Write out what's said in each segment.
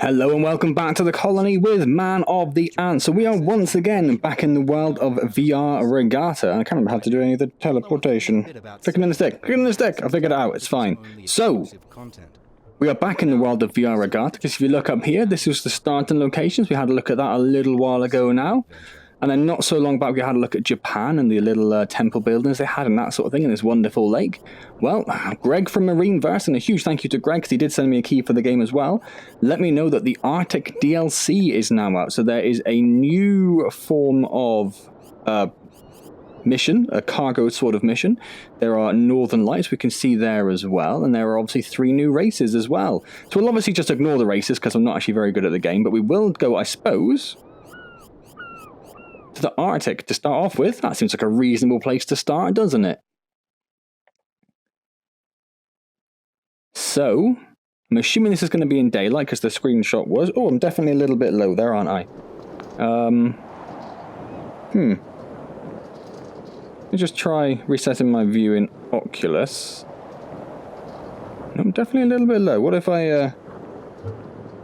Hello and welcome back to the colony with Man of the Antz. So we are once again back in the world of VR Regatta. And I can't remember how to do any of the teleportation. Clicking in the stick. Clicking in the stick. I figured it out. It's fine. So, we are back in the world of VR Regatta. Because if you look up here, this is the starting locations. We had a look at that a little while ago now. And then not so long back, we had a look at Japan and the little temple buildings they had and that sort of thing in this wonderful lake. Well, Greg from MarineVerse, and a huge thank you to Greg because he did send me a key for the game as well, let me know that the Arctic DLC is now out. So there is a new form of mission, a cargo sort of mission. There are Northern Lights we can see there as well, and there are obviously 3 new races as well. So we'll obviously just ignore the races because I'm not actually very good at the game, but we will go, I suppose, to the Arctic to start off with. That seems like a reasonable place to start, doesn't it? So, I'm assuming this is going to be in daylight because the screenshot was... Oh, I'm definitely a little bit low there, aren't I? Let me just try resetting my view in Oculus. No, I'm definitely a little bit low. What if I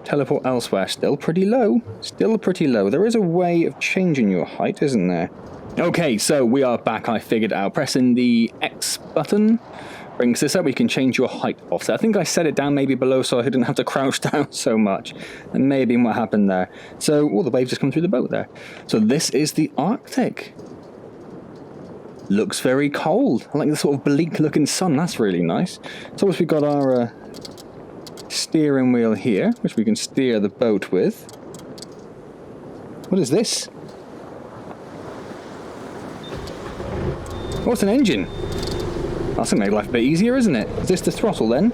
teleport elsewhere? Still pretty low. Still pretty low. There is a way of changing your height, isn't there? Okay, so we are back. I figured it out. Pressing the X button brings this up. We can change your height offset. I think I set it down maybe below so I didn't have to crouch down so much. And maybe what happened there. So, oh, the waves just come through the boat there. So this is the Arctic. Looks very cold. I like the sort of bleak looking sun. That's really nice. So we've got our steering wheel here, which we can steer the boat with. What is this? Oh, it's an engine. That's going to make life a bit easier, isn't it? Is this the throttle then?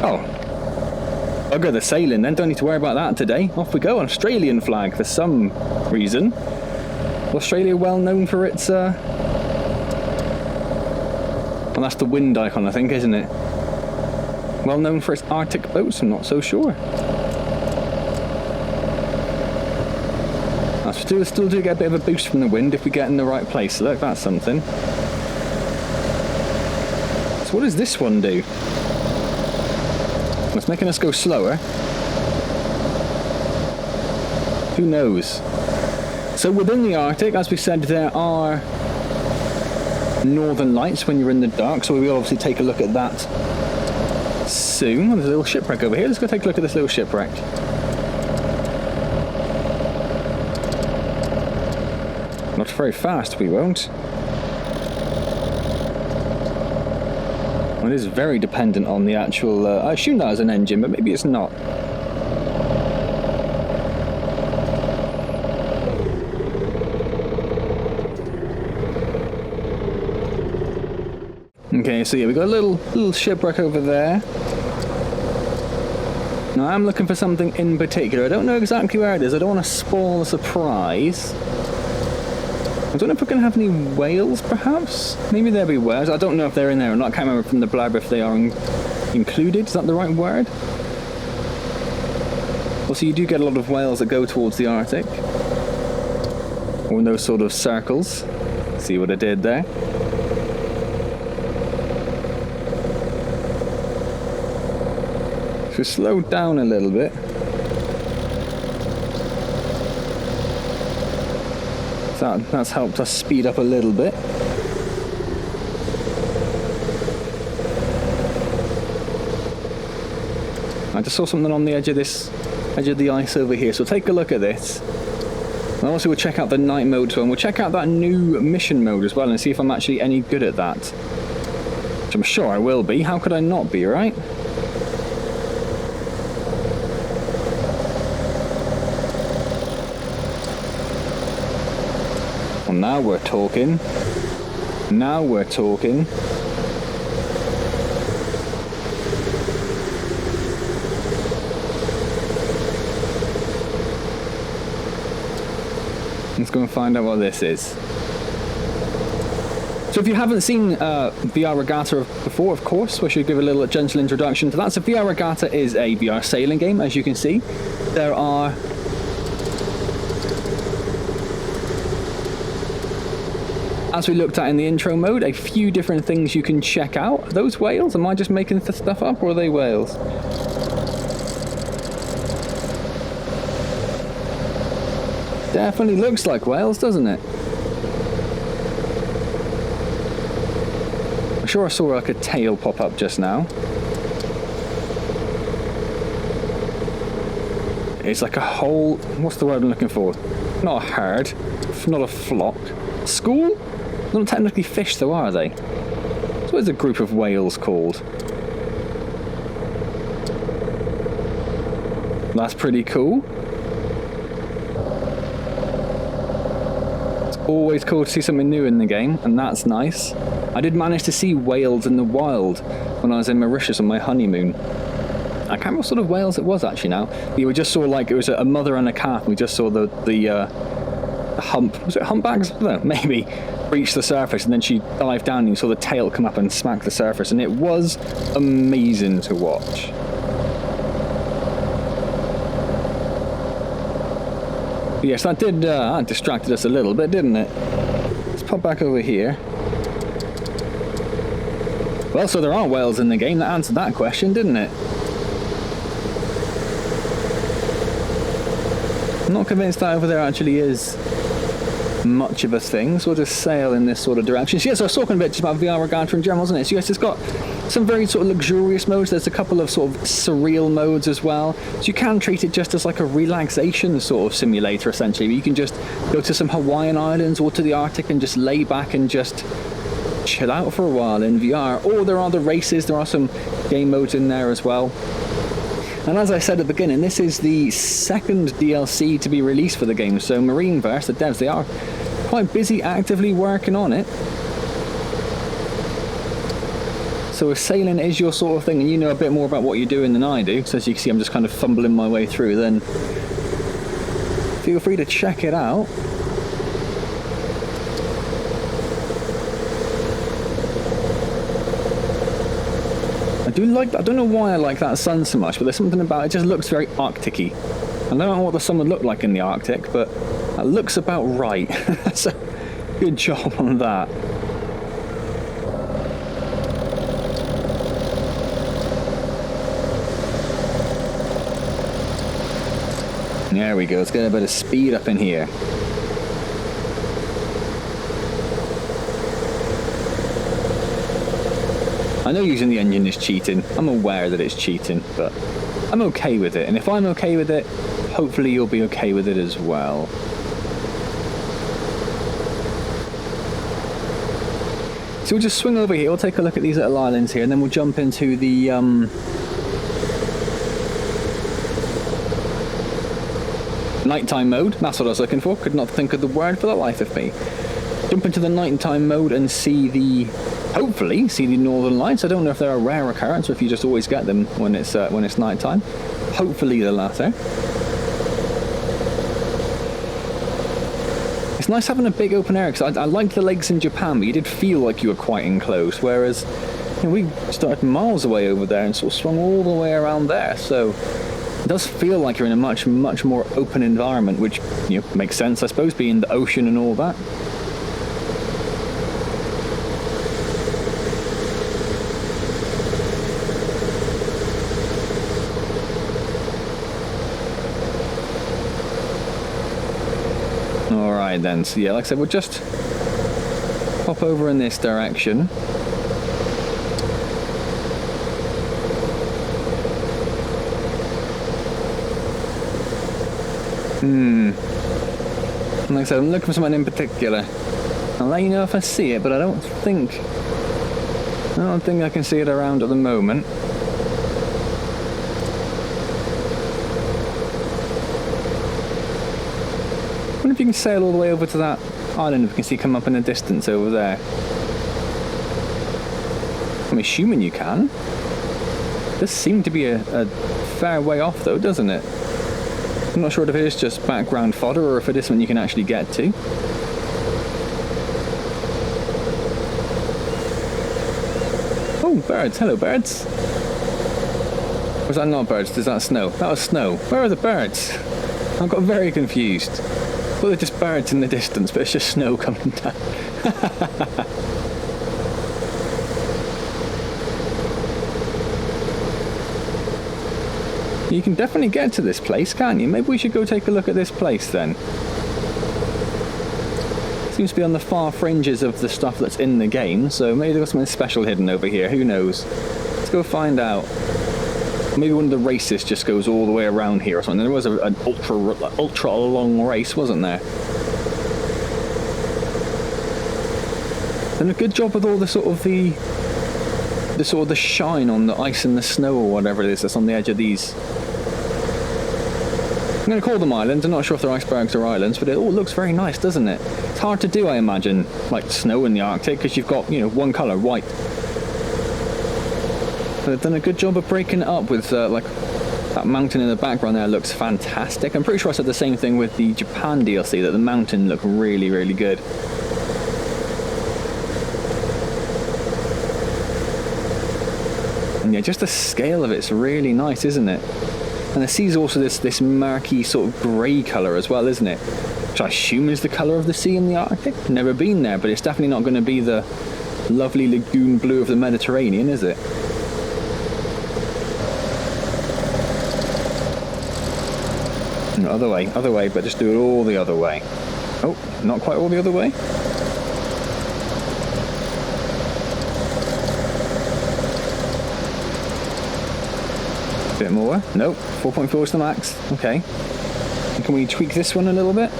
Oh. Bugger the sailing then. Don't need to worry about that today. Off we go. An Australian flag for some reason. Australia well known for its... Well, that's the wind icon, I think, isn't it? Well known for its Arctic boats, I'm not so sure. I still do get a bit of a boost from the wind if we get in the right place. Look, that's something. So what does this one do? It's making us go slower. Who knows? So within the Arctic, as we said, there are Northern Lights when you're in the dark, so we'll obviously take a look at that soon. Oh, there's a little shipwreck over here. Let's go take a look at this little shipwreck. Not very fast, we won't. Well, it is very dependent on the actual... I assume that is an engine, but maybe it's not. Okay, so yeah, we've got a little shipwreck over there. Now, I'm looking for something in particular. I don't know exactly where it is. I don't want to spoil the surprise. I don't know if we're going to have any whales, perhaps? Maybe there'll be whales. I don't know if they're in there or not. I can't remember from the blurb if they are included. Is that the right word? Also, you do get a lot of whales that go towards the Arctic. Or in those sort of circles. See what I did there? So slow down a little bit. That's helped us speed up a little bit. I just saw something on the edge of the ice over here, so take a look at this. And also we'll check out the night mode as well, and we'll check out that new mission mode as well and see if I'm actually any good at that. Which I'm sure I will be. How could I not be, right? Now we're talking. Now we're talking. Let's go and find out what this is. So if you haven't seen VR Regatta before, of course, we should give a little gentle introduction to that. So VR Regatta is a VR sailing game, as you can see. There are... As we looked at in the intro mode, a few different things you can check out. Are those whales? Am I just making stuff up, or are they whales? Definitely looks like whales, doesn't it? I'm sure I saw like a tail pop up just now. It's like a whole... what's the word I'm looking for? Not a herd. Not a flock. School? They're not technically fish though, are they? So what is a group of whales called? That's pretty cool. It's always cool to see something new in the game, and that's nice. I did manage to see whales in the wild when I was in Mauritius on my honeymoon. I can't remember what sort of whales it was actually now. We just saw like it was a mother and a calf. We just saw the hump. Was it humpbacks? No, maybe. Reach the surface, and then she dived down and you saw the tail come up and smack the surface, and it was amazing to watch. But yes, that did that distracted us a little bit, didn't it? Let's pop back over here. Well, so there are whales in the game. That answered that question, didn't it? I'm not convinced that over there actually is much of a thing, so we'll just sail in this sort of direction. So yes, I was talking a bit just about VR Regatta in general, wasn't it? So yes, it's got some very sort of luxurious modes. There's a couple of sort of surreal modes as well. So you can treat it just as like a relaxation sort of simulator, essentially. You can just go to some Hawaiian islands or to the Arctic and just lay back and just chill out for a while in VR. Or there are the races, there are some game modes in there as well. And as I said at the beginning, this is the second DLC to be released for the game, so MarineVerse, the devs, they are quite busy actively working on it. So if sailing is your sort of thing, and you know a bit more about what you're doing than I do, so as you can see I'm just kind of fumbling my way through, then feel free to check it out. I do like that. I don't know why I like that sun so much, but there's something about it, just looks very Arctic-y. I don't know what the sun would look like in the Arctic, but that looks about right. So good job on that. There we go, let's get a bit of speed up in here. I know using the engine is cheating. I'm aware that it's cheating, but I'm okay with it. And if I'm okay with it, hopefully you'll be okay with it as well. So we'll just swing over here, we'll take a look at these little islands here, and then we'll jump into the nighttime mode. That's what I was looking for. Could not think of the word for the life of me. Jump into the nighttime mode and see the... hopefully see the northern lights. I don't know if they're a rare occurrence or if you just always get them when it's nighttime. Hopefully the latter. It's nice having a big open area, because I liked the lakes in Japan, but you did feel like you were quite enclosed, whereas you know, we started miles away over there and sort of swung all the way around there, so it does feel like you're in a much more open environment, which you know, makes sense, I suppose, being the ocean and all that. Alright then, so yeah, like I said, we'll just pop over in this direction. And like I said, I'm looking for something in particular. I'll let you know if I see it, but I don't think I can see it around at the moment. I wonder if you can sail all the way over to that island, if we can see come up in the distance over there. I'm assuming you can. It does seem to be a fair way off though, doesn't it? I'm not sure if it is just background fodder or if it is something you can actually get to. Oh, birds. Hello, birds. Or was that not birds? Is that snow? That was snow. Where are the birds? I got very confused. Well, they're just birds in the distance, but it's just snow coming down. You can definitely get to this place, can't you? Maybe we should go take a look at this place then. Seems to be on the far fringes of the stuff that's in the game, so maybe there's something special hidden over here, who knows? Let's go find out. Maybe one of the races just goes all the way around here or something. There was an ultra long race, wasn't there? And a good job with all the sort of the shine on the ice and the snow or whatever it is that's on the edge of these. I'm going to call them islands. I'm not sure if they're icebergs or islands, but it all looks very nice, doesn't it? It's hard to do, I imagine, like snow in the Arctic, because you've got, you know, one colour, white. But they've done a good job of breaking it up with, like, that mountain in the background there looks fantastic. I'm pretty sure I said the same thing with the Japan DLC, that the mountain looked really, really good. And yeah, just the scale of it's really nice, isn't it? And the sea's also this murky sort of grey colour as well, isn't it? Which I assume is the colour of the sea in the Arctic. Never been there, but it's definitely not going to be the lovely lagoon blue of the Mediterranean, is it? No, other way, but just do it all the other way. Oh, not quite all the other way. Bit more. Nope. 4.4 is the max. Okay. And can we tweak this one a little bit?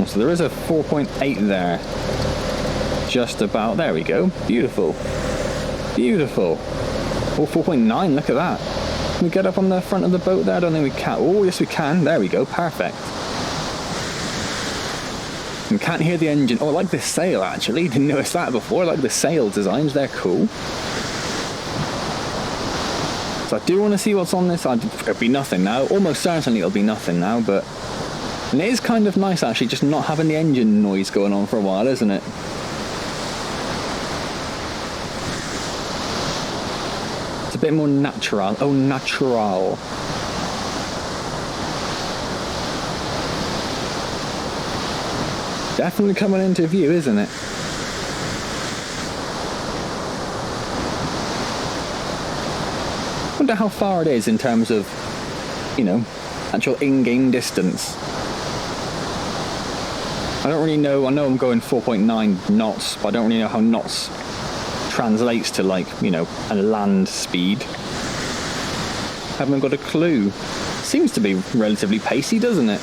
So there is a 4.8 there. Just about. There we go. Beautiful. Beautiful. Oh, 4.9. Look at that. Can we get up on the front of the boat there? I don't think we can. Oh, yes we can. There we go. Perfect. We can't hear the engine. Oh, I like this sail, actually. Didn't notice that before. I like the sail designs. They're cool. So I do want to see what's on this. It'll be nothing now. Almost certainly it'll be nothing now, but... And it is kind of nice, actually, just not having the engine noise going on for a while, isn't it? It's a bit more natural. Oh, natural. Definitely coming into view, isn't it? Wonder how far it is in terms of, you know, actual in-game distance. I don't really know. I know I'm going 4.9 knots, but I don't really know how knots translates to, like, you know, a land speed. Haven't got a clue. Seems to be relatively pacey, doesn't it?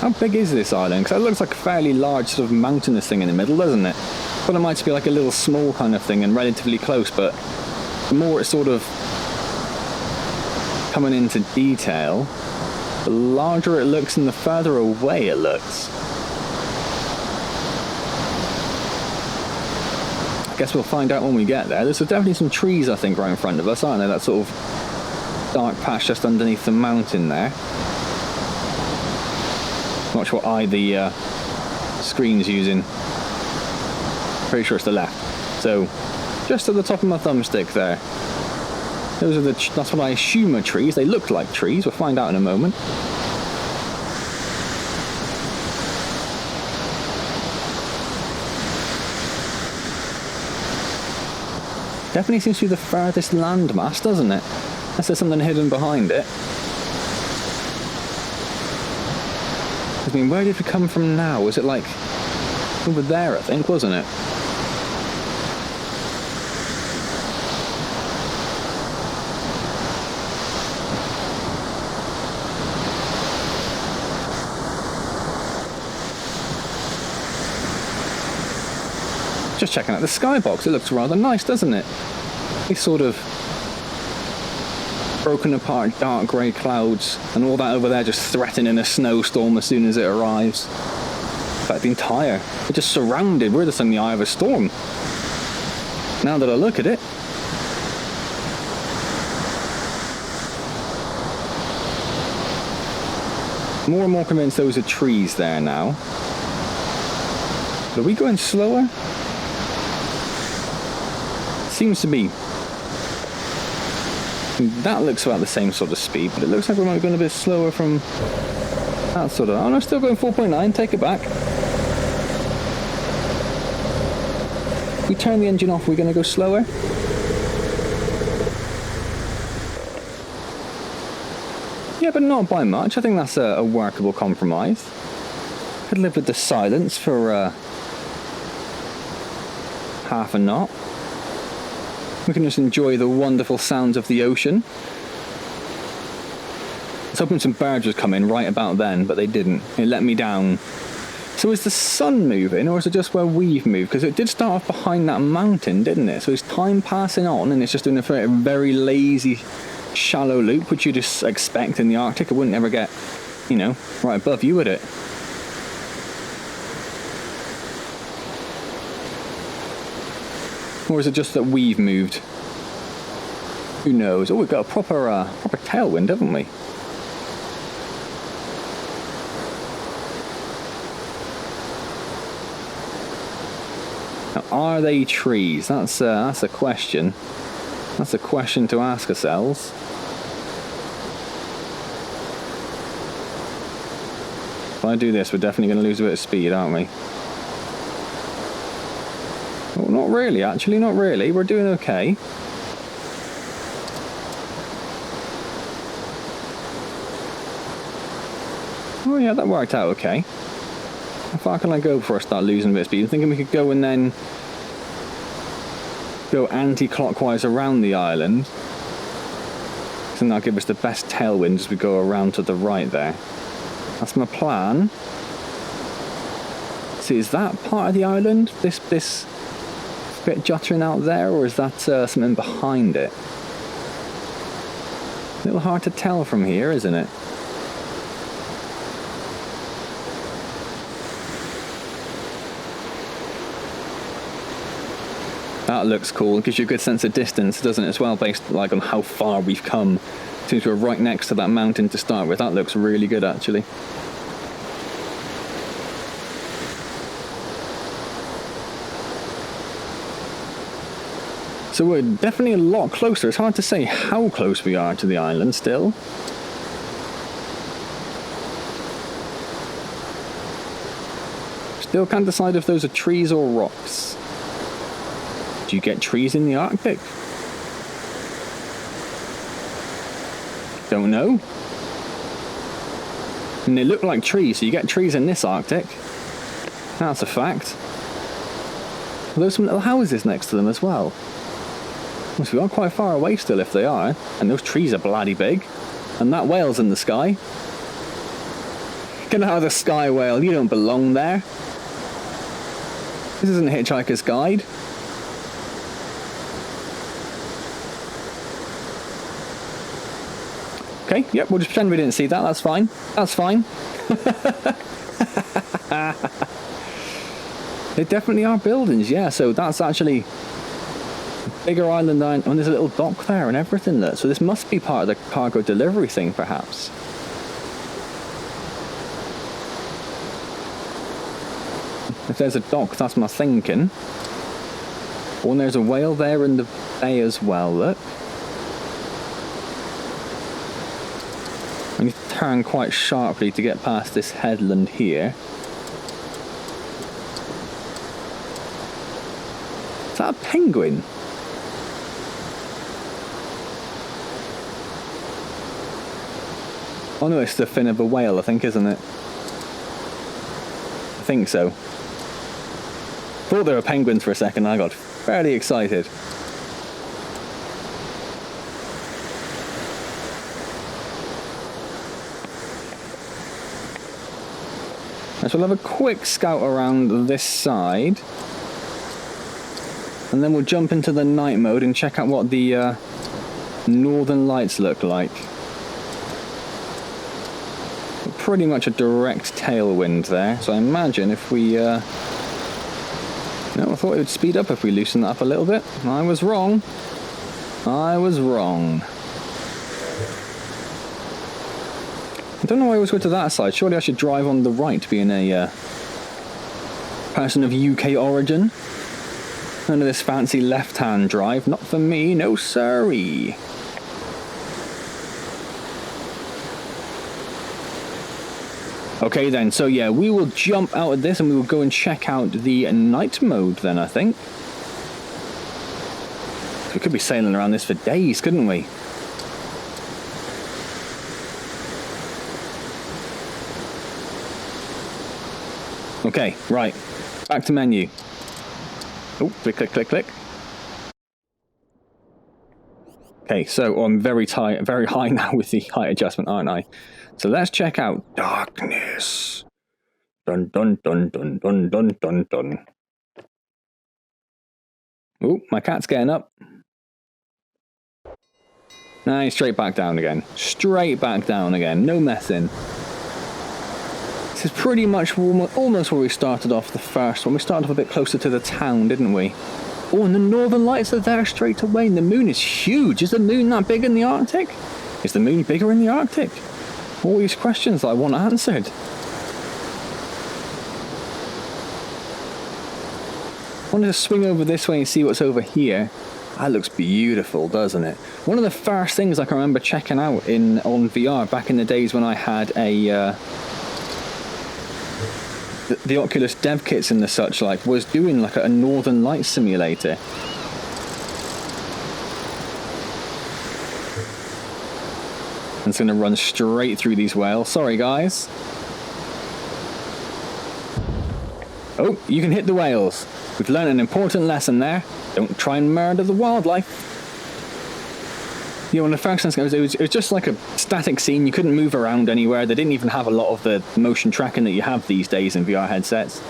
How big is this island? Because it looks like a fairly large sort of mountainous thing in the middle, doesn't it? I thought it might be like a little small kind of thing and relatively close, but the more it's sort of coming into detail, the larger it looks and the further away it looks. I guess we'll find out when we get there. There's definitely some trees, I think, right in front of us, aren't there? That sort of dark patch just underneath the mountain there. Not sure what eye the screen's using. Pretty sure it's the left. So, just at the top of my thumbstick there. Those are that's what I assume are trees. They look like trees. We'll find out in a moment. Definitely seems to be the furthest landmass, doesn't it? Unless there's something hidden behind it. I mean, where did we come from now? Was it like over there, I think, wasn't it? Just checking out the skybox. It looks rather nice, doesn't it? These sort of broken apart dark grey clouds and all that over there just threatening a snowstorm as soon as it arrives. In fact, the entire... We're just surrounded. We're just in the eye of a storm. Now that I look at it. More and more convinced those are trees there now. Are we going slower? Seems to be. That looks about the same sort of speed, but it looks like we might be going a bit slower from that sort of. Oh no, still going 4.9. Take it back. If we turn the engine off, we're going to go slower. Yeah, but not by much. I think that's a workable compromise. Could live with the silence for half a knot. We can just enjoy the wonderful sounds of the ocean. I was hoping some birds would come in right about then, but they didn't. It let me down. So is the sun moving, or is it just where we've moved? Because it did start off behind that mountain, didn't it? So is time passing on, and it's just doing a very lazy, shallow loop, which you just expect in the Arctic. It wouldn't ever get, you know, right above you, would it? Or is it just that we've moved? Who knows? Oh, we've got a proper tailwind, haven't we? Now, are they trees? That's a question. That's a question to ask ourselves. If I do this, we're definitely going to lose a bit of speed, aren't we? Oh, not really, actually, not really. We're doing okay. Oh yeah, that worked out okay. How far can I go before I start losing a bit of speed? I'm thinking we could go and then go anti-clockwise around the island. So that'll give us the best tailwind as we go around to the right there. That's my plan. See, is that part of the island? This bit juttering out there, or is that something behind it? A little hard to tell from here, isn't it? That looks cool. It gives you a good sense of distance, doesn't it, as well, based like on how far we've come. Since we're right next to that mountain to start with. That looks really good, actually. So we're definitely a lot closer. It's hard to say how close we are to the island still. Still can't decide if those are trees or rocks. Do you get trees in the Arctic? Don't know. And they look like trees, so you get trees in this Arctic. That's a fact. There's some little houses next to them as well. So we are quite far away still if they are. And those trees are bloody big. And that whale's in the sky. Get out of the sky, whale. You don't belong there. This isn't a Hitchhiker's Guide. Okay, yep, we'll just pretend we didn't see that. That's fine. That's fine. They definitely are buildings, yeah. So that's actually a bigger island than... And there's a little dock there and everything there. So this must be part of the cargo delivery thing, perhaps. If there's a dock, that's my thinking. Oh, and there's a whale there in the bay as well, look. I need to turn quite sharply to get past this headland here. Is that a penguin? Oh no, it's the fin of a whale, I think, isn't it? I think so. Thought they were penguins for a second and I got fairly excited. So we'll have a quick scout around this side. And then we'll jump into the night mode and check out what the northern lights look like. Pretty much a direct tailwind there. So I imagine if we... No, I thought it would speed up if we loosen that up a little bit. I was wrong. I was wrong. don't know why I always go to that side. Surely I should drive on the right, being a person of UK origin. None of this fancy left-hand drive. Not for me, no siree. Okay then, so yeah, we will jump out of this and we will go and check out the night mode then, I think. We could be sailing around this for days, couldn't we? Okay, right. Back to menu. Oh, click, click, click, click. Okay, so I'm very high now with the height adjustment, aren't I? So let's check out darkness. Dun dun dun dun dun dun dun dun. Oh, my cat's getting up. Nah, straight back down again. Straight back down again. No messing. This is pretty much almost where we started off the first one. We started off a bit closer to the town, didn't we? Oh, and the northern lights are there straight away. And the moon is huge. Is the moon that big in the Arctic? Is the moon bigger in the Arctic? All these questions that I want answered. I wanted to swing over this way and see what's over here. That looks beautiful, doesn't it? One of the first things I can remember checking out on VR back in the days when I had the Oculus dev kits and the such like was doing like a Northern Lights simulator. And it's going to run straight through these whales. Sorry, guys. Oh, you can hit the whales. We've learned an important lesson there. Don't try and murder the wildlife. Yeah, when the first sense goes, it was just like a static scene. You couldn't move around anywhere. They didn't even have a lot of the motion tracking that you have these days in VR headsets.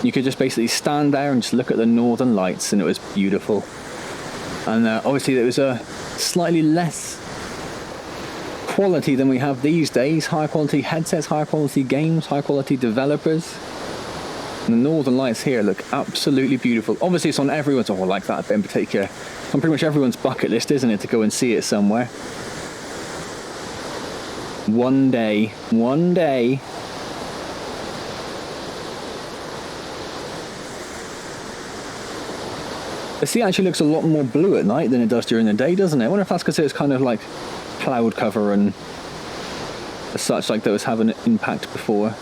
You could just basically stand there and just look at the northern lights, and it was beautiful. And obviously, there was a slightly less quality than we have these days. High quality headsets, high quality games, high quality developers. And the northern lights here look absolutely beautiful. Obviously, it's on everyone's, like that in particular. On pretty much everyone's bucket list, isn't it, to go and see it somewhere? One day. One day. The sea actually looks a lot more blue at night than it does during the day, doesn't it? I wonder if that's because it's kind of like cloud cover and as such, like that was having an impact before.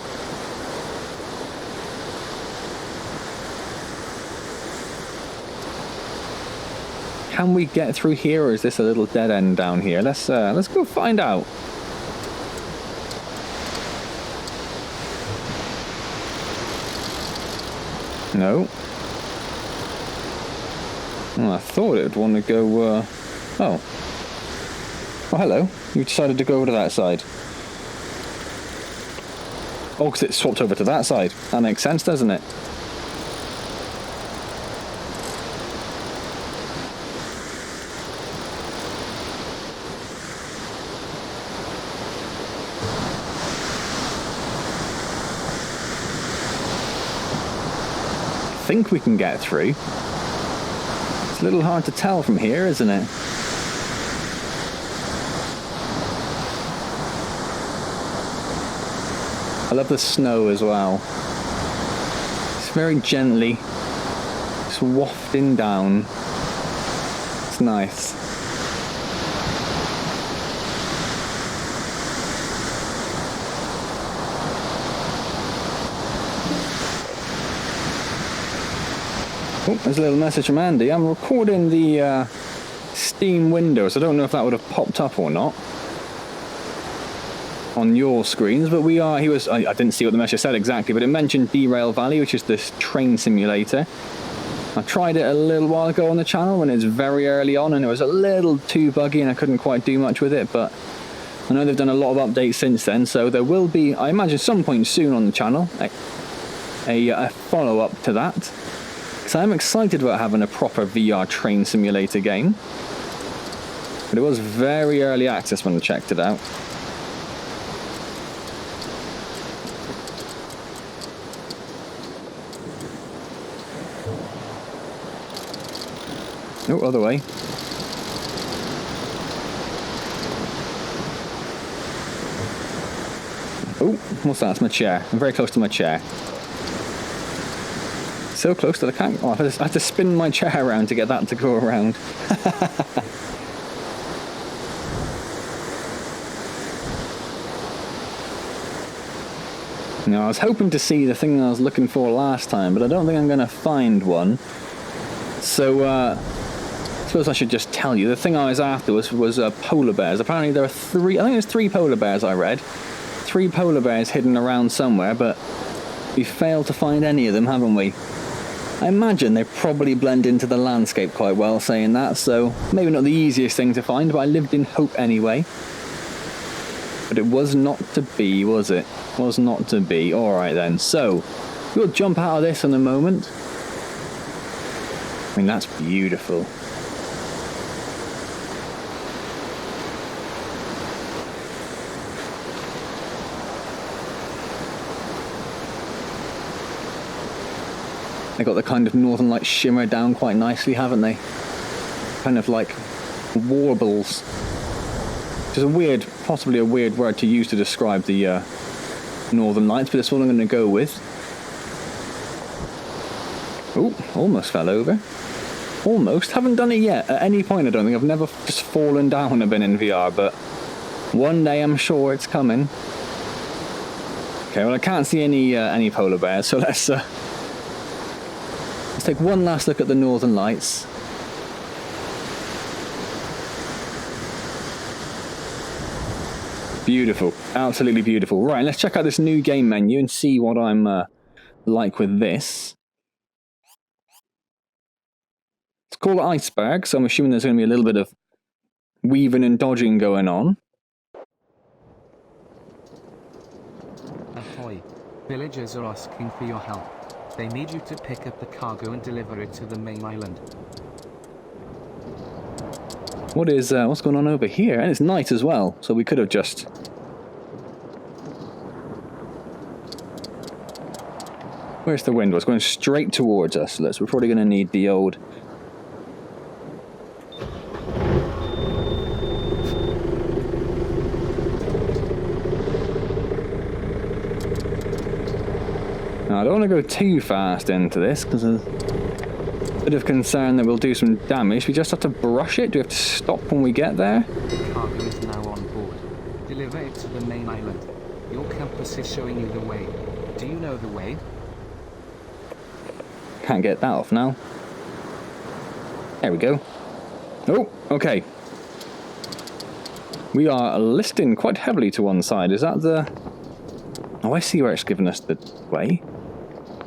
Can we get through here, or is this a little dead end down here? Let's go find out. No. Oh, I thought it would want to go. Oh. Oh, hello. You decided to go over to that side. Oh, because it swapped over to that side. That makes sense, doesn't it? I think we can get through. It's a little hard to tell from here, isn't it? I love the snow as well. It's very gently just wafting down. It's nice. Oh, there's a little message from Andy. I'm recording the Steam Windows. I don't know if that would have popped up or not on your screens, but we are. I didn't see what the message said exactly, but it mentioned Derail Valley, which is this train simulator. I tried it a little while ago on the channel when it was very early on, and it was a little too buggy, and I couldn't quite do much with it. But I know they've done a lot of updates since then, so there will be, I imagine, some point soon on the channel a follow-up to that. So I'm excited about having a proper VR train simulator game. But it was very early access when I checked it out. Oh, other way. Oh, what's that? It's my chair. I'm very close to my chair. So close that I can't... Oh, I have to spin my chair around to get that to go around. Now, I was hoping to see the thing I was looking for last time, but I don't think I'm going to find one. So, I suppose I should just tell you. The thing I was after was polar bears. Apparently there are 3... I think there's 3 polar bears I read. 3 polar bears hidden around somewhere, but we failed to find any of them, haven't we? I imagine they probably blend into the landscape quite well, saying that, so maybe not the easiest thing to find, but I lived in hope anyway. But it was not to be, was it? Was not to be. Alright then, so we'll jump out of this in a moment. I mean, that's beautiful. They got the kind of northern light shimmer down quite nicely, haven't they? Kind of like warbles. Which is a weird, possibly a weird word to use to describe the northern lights, but that's what I'm going to go with. Oh, almost fell over. Almost. Haven't done it yet. At any point, I don't think. I've never just fallen down a bit in VR, but one day I'm sure it's coming. Okay, well I can't see any polar bears, so let's take one last look at the northern lights. Beautiful, absolutely beautiful. Right, let's check out this new game menu and see what I'm like with this. It's called Iceberg, so I'm assuming there's going to be a little bit of weaving and dodging going on. Ahoy. Villagers are asking for your help. They need you to pick up the cargo and deliver it to the main island. What's going on over here? And it's night as well, so we could have just... Where's the wind? It's going straight towards us. We're probably going to need the old... Now, I don't want to go too fast into this, because there's a bit of concern that we'll do some damage. We just have to brush it? Do we have to stop when we get there? The cargo is now on board. Deliver it to the main island. Your compass is showing you the way. Do you know the way? Can't get that off now. There we go. Oh, okay. We are listing quite heavily to one side. Is that the... Oh, I see where it's given us the way.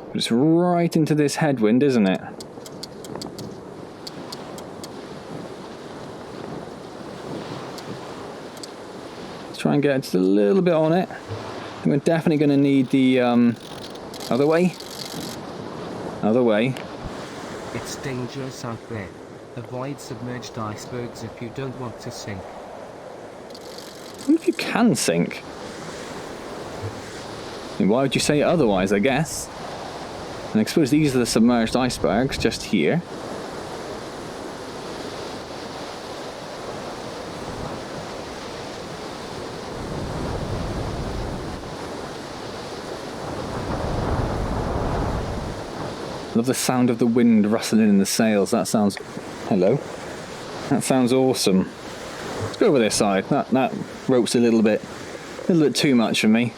But it's right into this headwind, isn't it? Let's try and get just a little bit on it. We're definitely going to need the other way. Other way. It's dangerous out there. Avoid submerged icebergs if you don't want to sink. What if you can sink? I mean, why would you say otherwise, I guess? And I suppose these are the submerged icebergs just here. I love the sound of the wind rustling in the sails. That sounds... Hello. That sounds awesome. Let's go over this side. That rope's a little bit too much for me.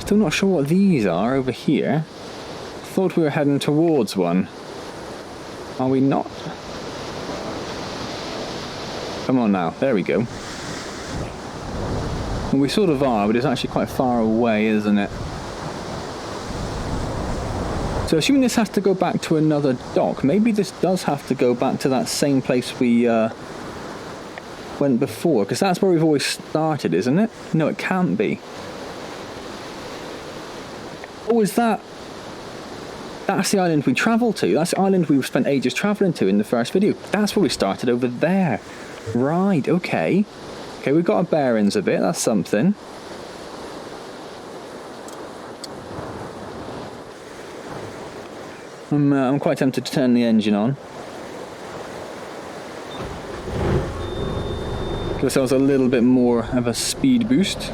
Still not sure what these are over here. Thought we were heading towards one. Are we not? Come on now. There we go. Well, we sort of are, but it's actually quite far away, isn't it? So assuming this has to go back to another dock, maybe this does have to go back to that same place we went before, because that's where we've always started, isn't it? No, it can't be. Oh, is that... That's the island we travelled to. That's the island we spent ages travelling to in the first video. That's where we started, over there. Right, okay. Okay, we've got our bearings a bit, that's something. I'm quite tempted to turn the engine on. Give ourselves a little bit more of a speed boost.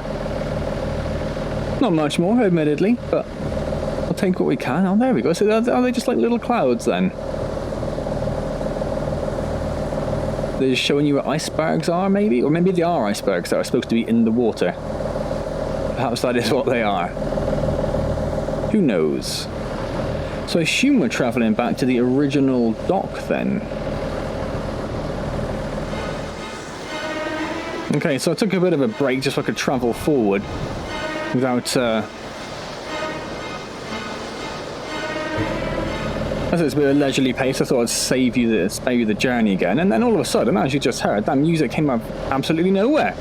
Not much more, admittedly, but I'll take what we can. Oh, there we go. So are they just like little clouds then? They're just showing you what icebergs are, maybe? Or maybe they are icebergs that are supposed to be in the water. Perhaps that is what they are. Who knows? So I assume we're travelling back to the original dock then. Okay, so I took a bit of a break just so I could travel forward without... As it's a bit of a leisurely pace, I thought I'd spare you the journey again, and then all of a sudden, as you just heard, that music came out of absolutely nowhere.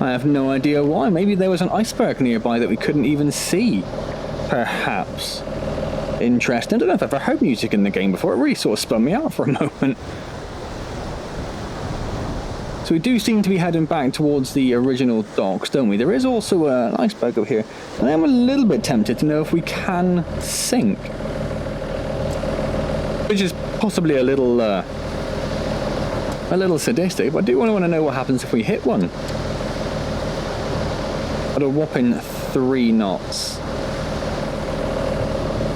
I have no idea why. Maybe there was an iceberg nearby that we couldn't even see. Perhaps. Interesting. I don't know if I've ever heard music in the game before. It really sort of spun me out for a moment. So we do seem to be heading back towards the original docks, don't we? There is also an iceberg over here. And I'm a little bit tempted to know if we can sink. Which is possibly a little sadistic, but I do want to know what happens if we hit one. At a whopping 3 knots.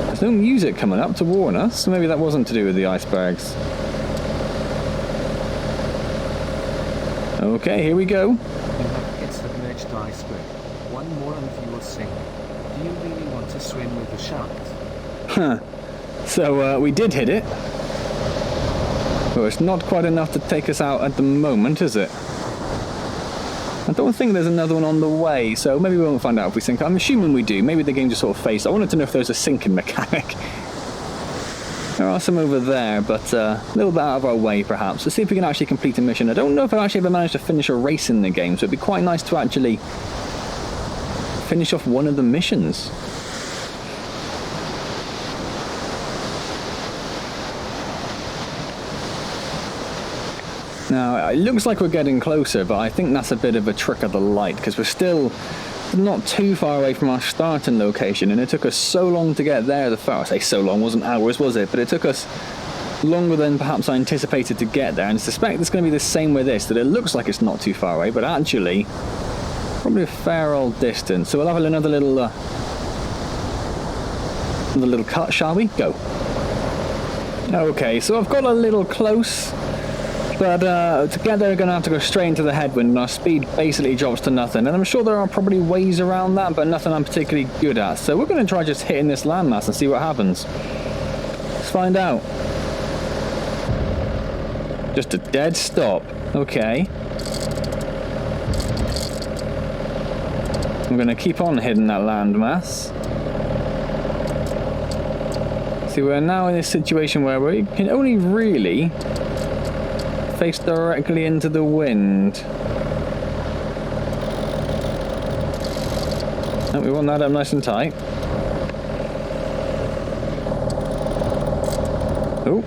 There's no music coming up to warn us, so maybe that wasn't to do with the icebergs. Okay, here we go. You have hit submerged iceberg. One more and you will sink. Do you really want to swim with the sharks? Huh. So we did hit it. Well, it's not quite enough to take us out at the moment, is it? I don't think there's another one on the way, so maybe we won't find out if we sink. I'm assuming we do. Maybe the game just sort of phased. I wanted to know if there's a sinking mechanic. There are some over there, but a little bit out of our way, perhaps. Let's see if we can actually complete a mission. I don't know if I've actually ever managed to finish a race in the game, so it'd be quite nice to actually finish off one of the missions. Now, it looks like we're getting closer, but I think that's a bit of a trick of the light, because we're still not too far away from our starting location, and it took us so long to get there. I say so long, wasn't hours, was it? But it took us longer than perhaps I anticipated to get there, and I suspect it's going to be the same with this, that it looks like it's not too far away, but actually, probably a fair old distance. So we'll have another little cut, shall we? Go. Okay, so I've got a little close. But to get there, we're going to have to go straight into the headwind, and our speed basically drops to nothing. And I'm sure there are probably ways around that, but nothing I'm particularly good at. So we're going to try just hitting this landmass and see what happens. Let's find out. Just a dead stop. Okay. I'm going to keep on hitting that landmass. See, we're now in this situation where we can only really face directly into the wind. Oh, we want that up nice and tight. Oh.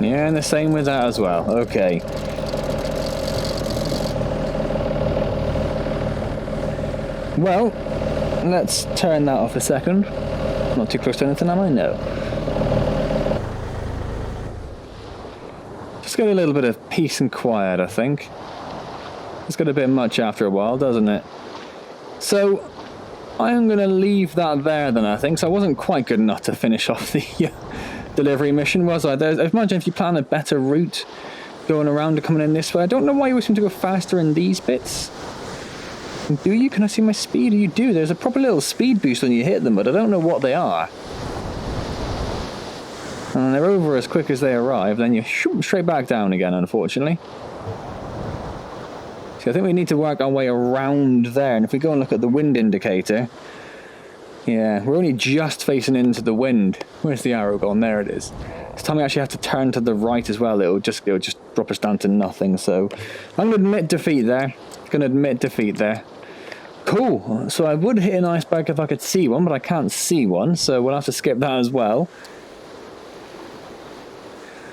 Yeah, and the same with that as well. Okay. Well, let's turn that off a second. Not too close to anything, am I? No. Just got a little bit of peace and quiet, I think. It's got a bit much after a while, doesn't it? So, I am going to leave that there then, I think. So I wasn't quite good enough to finish off the delivery mission, was I? I imagine if you plan a better route going around and coming in this way. I don't know why you always seem to go faster in these bits. Do you? Can I see my speed? You do. There's a proper little speed boost when you hit them, but I don't know what they are. And they're over as quick as they arrive, then you shoot them straight back down again, unfortunately. So I think we need to work our way around there, and if we go and look at the wind indicator, yeah, we're only just facing into the wind. Where's the arrow gone? There it is. This time we actually have to turn to the right as well. It'll just drop us down to nothing, so I'm going to admit defeat there. Cool. So I would hit an iceberg if I could see one, but I can't see one, so we'll have to skip that as well.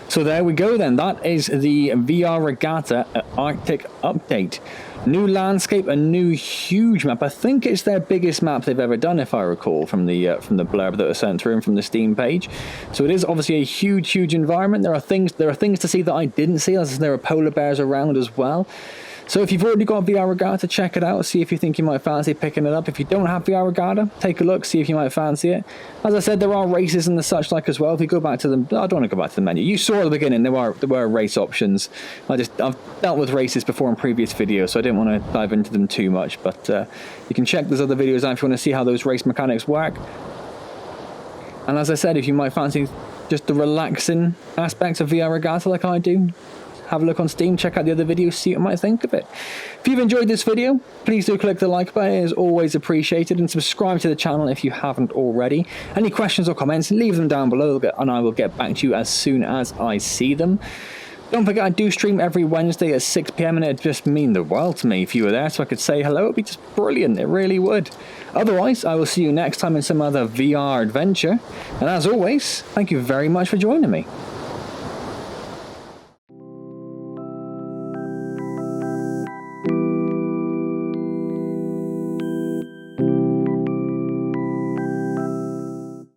So there we go then, that is the VR Regatta Arctic update. New landscape, a new huge map. I think it's their biggest map they've ever done, if I recall, from the blurb that was sent through and from the Steam page. So it is obviously a huge environment. There are things to see that I didn't see, as there are polar bears around as well. So if you've already got VR Regatta, check it out, see if you think you might fancy picking it up. If you don't have VR Regatta, take a look, see if you might fancy it. As I said, there are races and the such like as well. If you go back to them, I don't want to go back to the menu. You saw at the beginning there were race options. I've dealt with races before in previous videos, so I didn't want to dive into them too much. But you can check those other videos out if you want to see how those race mechanics work. And as I said, if you might fancy just the relaxing aspects of VR Regatta like I do, have a look on Steam, check out the other videos, see what you might think of it. If you've enjoyed this video, please do click the like button, it is always appreciated, and subscribe to the channel if you haven't already. Any questions or comments, leave them down below and I will get back to you as soon as I see them. Don't forget, I do stream every Wednesday at 6 PM, and it'd just mean the world to me if you were there so I could say hello. It'd be just brilliant, it really would. Otherwise, I will see you next time in some other VR adventure, and as always, thank you very much for joining me.